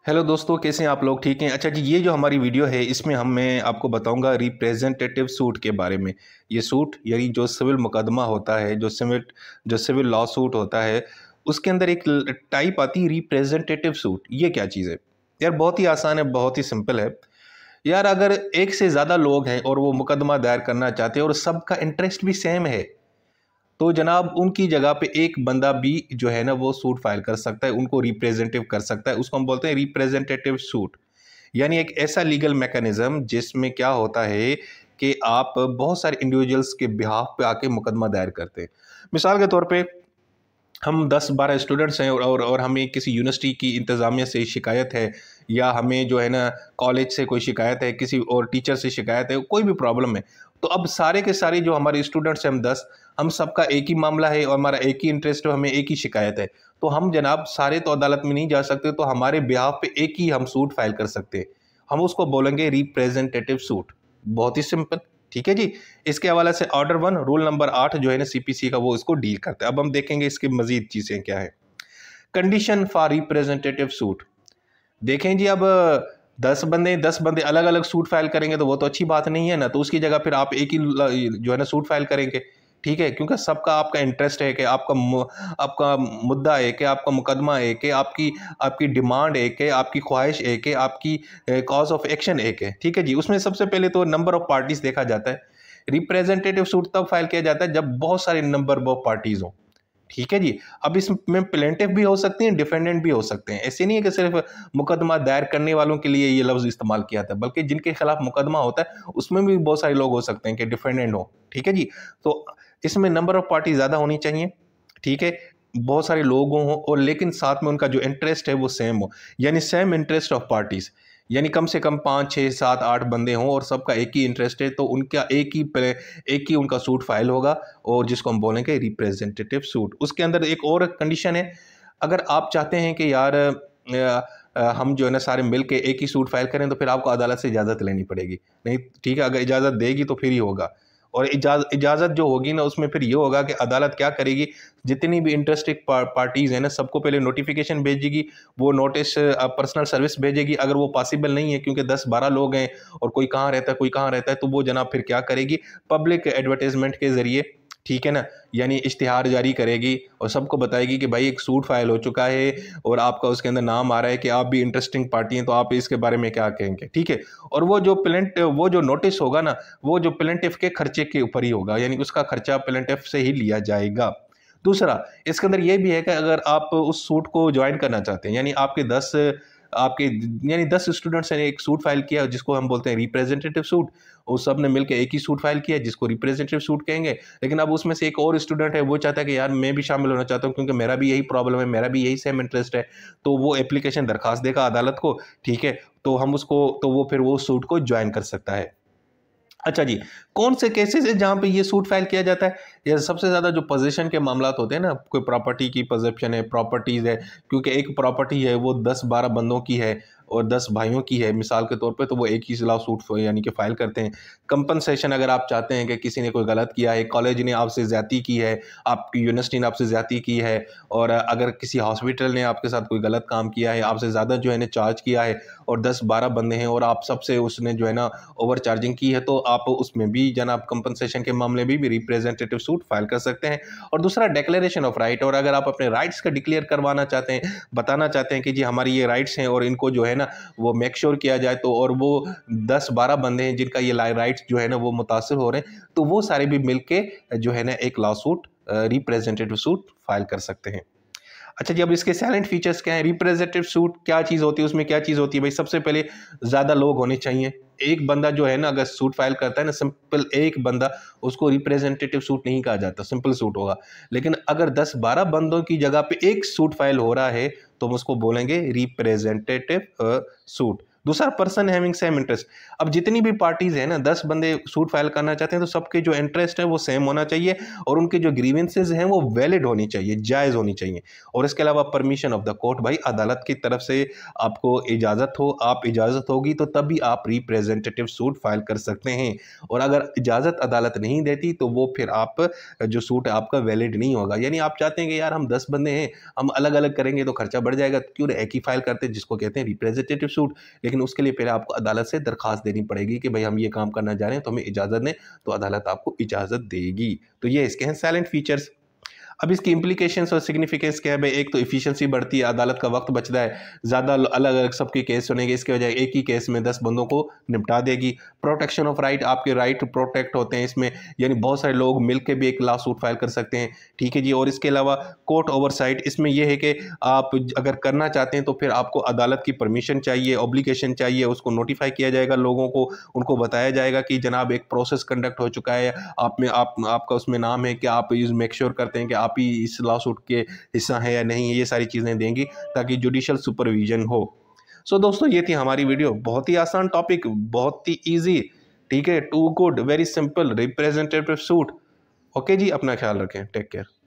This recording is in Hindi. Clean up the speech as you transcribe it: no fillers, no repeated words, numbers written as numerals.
हेलो दोस्तों, कैसे हैं आप लोग? ठीक हैं? अच्छा जी, ये जो हमारी वीडियो है इसमें मैं आपको बताऊंगा रिप्रेजेंटेटिव सूट के बारे में। ये सूट यानी जो सिविल मुकदमा होता है, जो सिविल लॉ सूट होता है, उसके अंदर एक टाइप आती है रिप्रेजेंटेटिव सूट। ये क्या चीज़ है यार? बहुत ही आसान है, बहुत ही सिंपल है यार। अगर एक से ज़्यादा लोग हैं और वो मुकदमा दायर करना चाहते हैं और सबका इंटरेस्ट भी सेम है, तो जनाब उनकी जगह पे एक बंदा भी जो है ना वो सूट फाइल कर सकता है, उनको रिप्रेजेंटेटिव कर सकता है। उसको हम बोलते हैं रिप्रेजेंटेटिव सूट। यानी एक ऐसा लीगल मैकेनिज्म जिसमें क्या होता है कि आप बहुत सारे इंडिविजुअल्स के बिहाफ पे आके मुकदमा दायर करते हैं। मिसाल के तौर पे हम 10-12 स्टूडेंट्स हैं और हमें किसी यूनिवर्सिटी की इंतज़ामिया से शिकायत है, या हमें जो है ना कॉलेज से कोई शिकायत है, किसी और टीचर से शिकायत है, कोई भी प्रॉब्लम है। तो अब सारे के सारे जो हमारे स्टूडेंट्स हैं, हम सबका एक ही मामला है और हमारा एक ही इंटरेस्ट है, हमें एक ही शिकायत है। तो हम जनाब सारे तो अदालत में नहीं जा सकते, तो हमारे बिहाफ पे एक ही हम सूट फाइल कर सकते हैं। हम उसको बोलेंगे रिप्रेजेंटेटिव सूट। बहुत ही सिंपल, ठीक है जी। इसके हवाले से ऑर्डर 1 रूल नंबर 8 जो है ना सीपीसी का, वो इसको डील करता है। अब हम देखेंगे इसकी मजीद चीजें क्या है। Condition for representative suit. देखें जी, अब 10 बंदे अलग अलग सूट फाइल करेंगे तो वो तो अच्छी बात नहीं है ना। तो उसकी जगह फिर आप एक ही जो है ना सूट फाइल करेंगे, ठीक है, क्योंकि सबका आपका इंटरेस्ट है कि आपका मुद्दा एक है, आपका मुकदमा एक है, आपकी आपकी डिमांड एक है, आपकी ख्वाहिश एक है, आपकी कॉज ऑफ एक्शन एक है, ठीक है जी। उसमें सबसे पहले तो नंबर ऑफ पार्टीज देखा जाता है। रिप्रेजेंटेटिव सूट तब फाइल किया जाता है जब बहुत सारे नंबर ऑफ पार्टीज हो, ठीक है जी। अब इसमें प्लेंटिफ भी हो सकते हैं, डिफेंडेंट भी हो सकते हैं। ऐसे नहीं है कि सिर्फ मुकदमा दायर करने वालों के लिए ये लफ्ज इस्तेमाल किया था, बल्कि जिनके खिलाफ मुकदमा होता है उसमें भी बहुत सारे लोग हो सकते हैं कि डिफेंडेंट हो, ठीक है जी। तो इसमें नंबर ऑफ पार्टी ज्यादा होनी चाहिए, ठीक है, बहुत सारे लोग हों, और लेकिन साथ में उनका जो इंटरेस्ट है वो सेम हो, यानी सेम इंटरेस्ट ऑफ पार्टीज। यानी कम से कम 5 6 7 8 बंदे हों और सबका एक ही इंटरेस्ट है, तो उनका एक ही उनका सूट फाइल होगा, और जिसको हम बोलेंगे रिप्रेजेंटेटिव सूट। उसके अंदर एक और कंडीशन है। अगर आप चाहते हैं कि यार हम जो है ना सारे मिल के एक ही सूट फाइल करें, तो फिर आपको अदालत से इजाज़त लेनी पड़ेगी। नहीं, ठीक है, अगर इजाज़त देगी तो फिर ही होगा। और इजाज़त जो होगी ना, उसमें फिर ये होगा कि अदालत क्या करेगी, जितनी भी इंटरेस्टेड पार्टीज़ हैं ना, सबको पहले नोटिफिकेशन भेजेगी। वो नोटिस पर्सनल सर्विस भेजेगी। अगर वो पॉसिबल नहीं है क्योंकि 10-12 लोग हैं और कोई कहाँ रहता है कोई कहाँ रहता है, तो वो जनाब फिर क्या करेगी, पब्लिक एडवर्टाइजमेंट के ज़रिए, ठीक है ना, यानी इश्तिहार जारी करेगी और सबको बताएगी कि भाई एक सूट फाइल हो चुका है और आपका उसके अंदर नाम आ रहा है कि आप भी इंटरेस्टिंग पार्टी हैं, तो आप इसके बारे में क्या कहेंगे, ठीक है। और वो जो नोटिस होगा ना, वो जो प्लेंटिफ के खर्चे के ऊपर ही होगा, यानी उसका खर्चा प्लेंटिफ से ही लिया जाएगा। दूसरा, इसके अंदर ये भी है कि अगर आप उस सूट को ज्वाइन करना चाहते हैं, यानी आपके यानी 10 स्टूडेंट्स ने एक सूट फाइल किया जिसको हम बोलते हैं रिप्रेजेंटेटिव सूट। उस सब ने मिलकर एक ही सूट फाइल किया जिसको रिप्रेजेंटेटिव सूट कहेंगे। लेकिन अब उसमें से एक और स्टूडेंट है, वो चाहता है कि यार मैं भी शामिल होना चाहता हूँ क्योंकि मेरा भी यही प्रॉब्लम है, मेरा भी यही सेम इंटरेस्ट है। तो वो एप्लीकेशन दरखास्त देगा अदालत को, ठीक है। तो वो फिर वो सूट को ज्वाइन कर सकता है। अच्छा जी, कौन से केसेस है जहाँ पे ये सूट फाइल किया जाता है? ये सबसे ज़्यादा जो पोज़ीशन के मामलात होते हैं ना, कोई प्रॉपर्टी की पोज़ीशन है, प्रॉपर्टीज़ है, क्योंकि एक प्रॉपर्टी है वो 10-12 बंदों की है और 10 भाइयों की है मिसाल के तौर पे, तो वो एक ही लॉ सूट यानी कि फ़ाइल करते हैं। कंपनसेशन, अगर आप चाहते हैं कि किसी ने कोई गलत किया है, कॉलेज ने आपसे ज़्यादती की है, आपकी यूनिवर्सिटी ने आपसे ज़्यादती की है, और अगर किसी हॉस्पिटल ने आपके साथ कोई गलत काम किया है, आपसे ज़्यादा जो है ना चार्ज किया है, और 10-12 बंदे हैं और आप सबसे उसने जो है ना ओवर चार्जिंग की है, तो आप उसमें भी जनाब कंपनसेशन के मामले में भी रिप्रेजेंटेटिव सूट फाइल कर सकते हैं। और दूसरा, डिक्लेरेशन ऑफ राइट, और अगर आप अपने राइट्स का डिक्लेयर करवाना चाहते हैं, बताना चाहते हैं कि जी हमारी ये राइट्स हैं और इनको जो है ना वो मेक श्योर किया जाए, तो और वो 10-12 बंदे हैं जिनका ये राइट्स जो है ना वो मुतासिर हो रहे हैं, तो वो सारे भी मिलके जो है ना एक law suit representative suit file कर सकते हैं। अच्छा जी, अब इसके साइलेंट फीचर्स क्या है? रिप्रेजेंटेटिव सूट क्या चीज़ होती है, उसमें क्या चीज़ होती है भाई? सबसे पहले ज़्यादा लोग होने चाहिए। एक बंदा जो है ना अगर सूट फाइल करता है ना, सिंपल एक बंदा, उसको रिप्रेजेंटेटिव सूट नहीं कहा जाता, सिंपल सूट होगा। लेकिन अगर 10-12 बंदों की जगह पे एक सूट फाइल हो रहा है, तो हम उसको बोलेंगे रिप्रेजेंटेटिव सूट। दूसरा पर्सन हैविंग सेम इंटरेस्ट। अब जितनी भी पार्टीज है ना, 10 बंदे सूट फाइल करना चाहते हैं तो सबके जो इंटरेस्ट है वो सेम होना चाहिए और उनके जो ग्रीवेंसेज हैं वो वैलिड होनी चाहिए, जायज़ होनी चाहिए। और इसके अलावा परमिशन ऑफ द कोर्ट, भाई अदालत की तरफ से आपको इजाज़त हो, आप इजाज़त होगी तो तभी आप रिप्रेजेंटेटिव सूट फाइल कर सकते हैं। और अगर इजाज़त अदालत नहीं देती तो वो फिर आप जो सूट है आपका वैलिड नहीं होगा। यानी आप चाहते हैं कि यार हम 10 बंदे हैं, हम अलग अलग करेंगे तो खर्चा बढ़ जाएगा, तो क्यों ना एक ही फाइल करते हैं जिसको कहते हैं रिप्रेजेंटेटिव सूट। लेकिन उसके लिए पहले आपको अदालत से दरखास्त देनी पड़ेगी कि भाई हम ये काम करना चाह रहे हैं तो हमें इजाज़त दें, तो अदालत आपको इजाज़त देगी। तो ये इसके हैं साइलेंट फीचर्स। अब इसकी इम्प्लीकेशंस और सिग्निफिकेंस क्या है भाई? एक तो एफिशिएंसी बढ़ती है, अदालत का वक्त बचता है, ज़्यादा अलग अलग सबके केस सुनेंगे, इसके बजाय एक ही केस में 10 बंदों को निपटा देगी। प्रोटेक्शन ऑफ राइट, आपके राइट प्रोटेक्ट होते हैं इसमें, यानी बहुत सारे लोग मिलकर भी एक लॉ सूट फाइल कर सकते हैं, ठीक है जी। और इसके अलावा कोर्ट ओवरसाइट, इसमें यह है कि आप अगर करना चाहते हैं तो फिर आपको अदालत की परमिशन चाहिए, ऑब्लिगेशन चाहिए, उसको नोटिफाई किया जाएगा लोगों को, उनको बताया जाएगा कि जनाब एक प्रोसेस कंडक्ट हो चुका है, आपका उसमें नाम है कि आप इस मेक श्योर करते हैं कि आप ही इस लॉ सूट के हिस्सा है या नहीं, ये सारी चीज़ें देंगी ताकि जुडिशियल सुपरविजन हो। सो दोस्तों ये थी हमारी वीडियो, बहुत ही आसान टॉपिक, बहुत ही ईजी, ठीक है, too good, very simple, representative suit. Okay जी, अपना ख्याल रखें, टेक केयर।